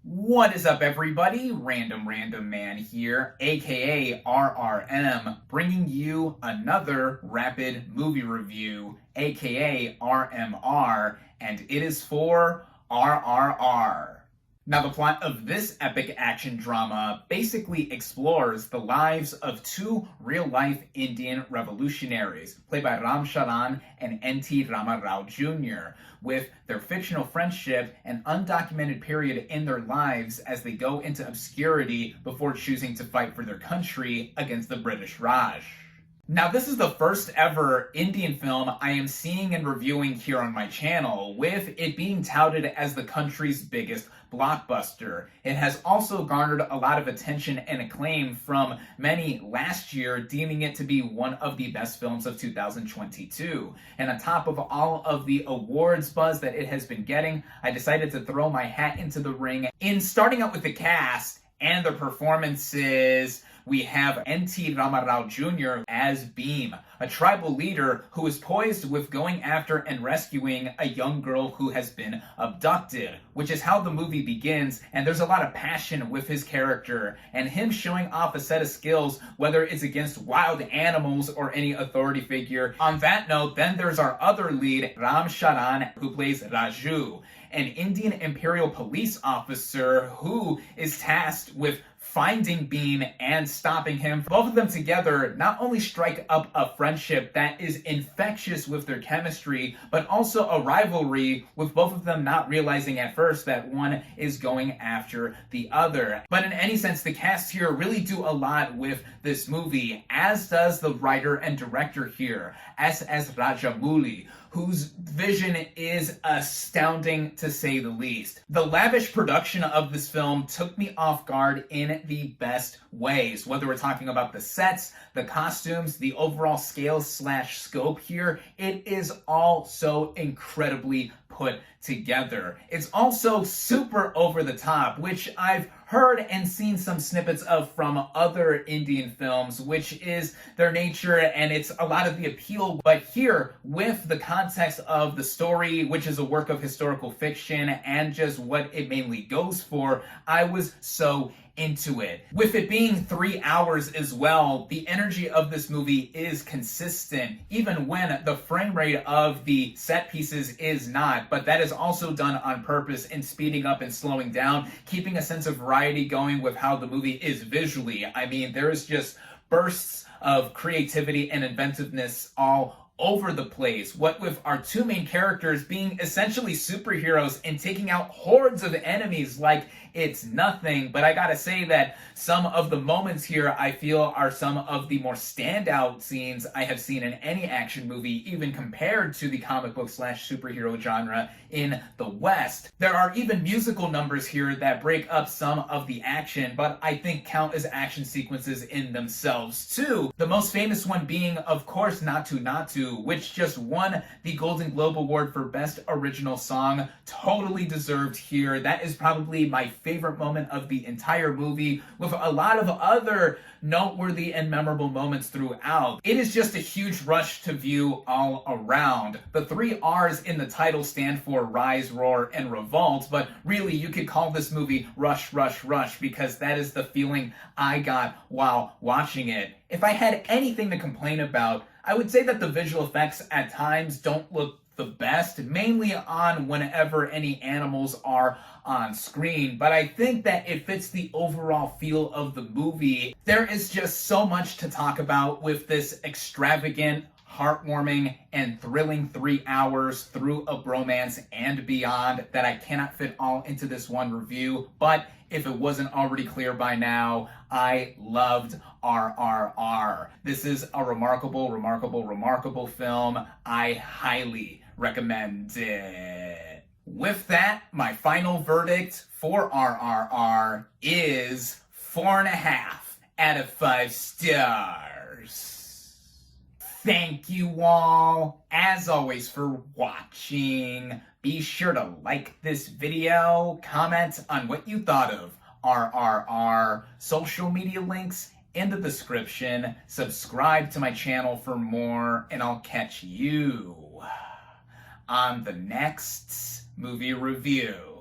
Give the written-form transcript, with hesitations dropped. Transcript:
What is up, everybody? Random Random Man here, aka RRM, bringing you another rapid movie review, aka RMR, and it is for RRR. Now, the plot of this epic action drama basically explores the lives of two real-life Indian revolutionaries, played by Ram Charan and N.T. Rama Rao Jr., with their fictional friendship and undocumented period in their lives as they go into obscurity before choosing to fight for their country against the British Raj. Now, this is the first ever Indian film I am seeing and reviewing here on my channel, with it being touted as the country's biggest blockbuster. It has also garnered a lot of attention and acclaim from many last year, deeming it to be one of the best films of 2022. And on top of all of the awards buzz that it has been getting, I decided to throw my hat into the ring. In starting out with the cast and the performances, we have N.T. Rama Rao Jr. as Bhim, a tribal leader who is poised with going after and rescuing a young girl who has been abducted, which is how the movie begins, and there's a lot of passion with his character, and him showing off a set of skills, whether it's against wild animals or any authority figure. On that note, then there's our other lead, Ram Charan, who plays Raju, an Indian Imperial Police officer who is tasked with finding Bhim and stopping him. Both of them together not only strike up a friendship that is infectious with their chemistry, but also a rivalry, with both of them not realizing at first that one is going after the other. But in any sense, the cast here really do a lot with this movie, as does the writer and director here, S.S. Rajamouli, whose vision is astounding to say the least. The lavish production of this film took me off guard in the best ways. Whether we're talking about the sets, the costumes, the overall scale/scope here, it is all so incredibly put together. It's also super over the top, which I've heard and seen some snippets of from other Indian films, which is their nature, and it's a lot of the appeal. But here, with the context of the story, which is a work of historical fiction, and just what it mainly goes for, I was so into it. With it being 3 hours as well, the energy of this movie is consistent, even when the frame rate of the set pieces is not, but that is also done on purpose in speeding up and slowing down, keeping a sense of variety going with how the movie is visually. I mean, there is just bursts of creativity and inventiveness all over the place, what with our two main characters being essentially superheroes and taking out hordes of enemies like it's nothing. But I gotta say that some of the moments here I feel are some of the more standout scenes I have seen in any action movie, even compared to the comic book / superhero genre in the West. There are even musical numbers here that break up some of the action, but I think count as action sequences in themselves too. The most famous one being, of course, Naatu, which just won the Golden Globe Award for Best Original Song. Totally deserved here. That is probably my favorite moment of the entire movie, with a lot of other noteworthy and memorable moments throughout. It is just a huge rush to view all around. The 3 R's in the title stand for Rise, Roar, and Revolt, but really you could call this movie Rush, Rush, Rush, because that is the feeling I got while watching it. If I had anything to complain about, I would say that the visual effects at times don't look the best, mainly on whenever any animals are on screen, but I think that it fits the overall feel of the movie. There is just so much to talk about with this extravagant, heartwarming, and thrilling 3 hours through a bromance and beyond that I cannot fit all into this one review. But if it wasn't already clear by now, I loved RRR. This is a remarkable, remarkable, remarkable film. I highly recommend it. With that, my final verdict for RRR is 4.5 out of 5 stars. Thank you all, as always, for watching. Be sure to like this video, comment on what you thought of RRR, social media links in the description, subscribe to my channel for more, and I'll catch you on the next movie review.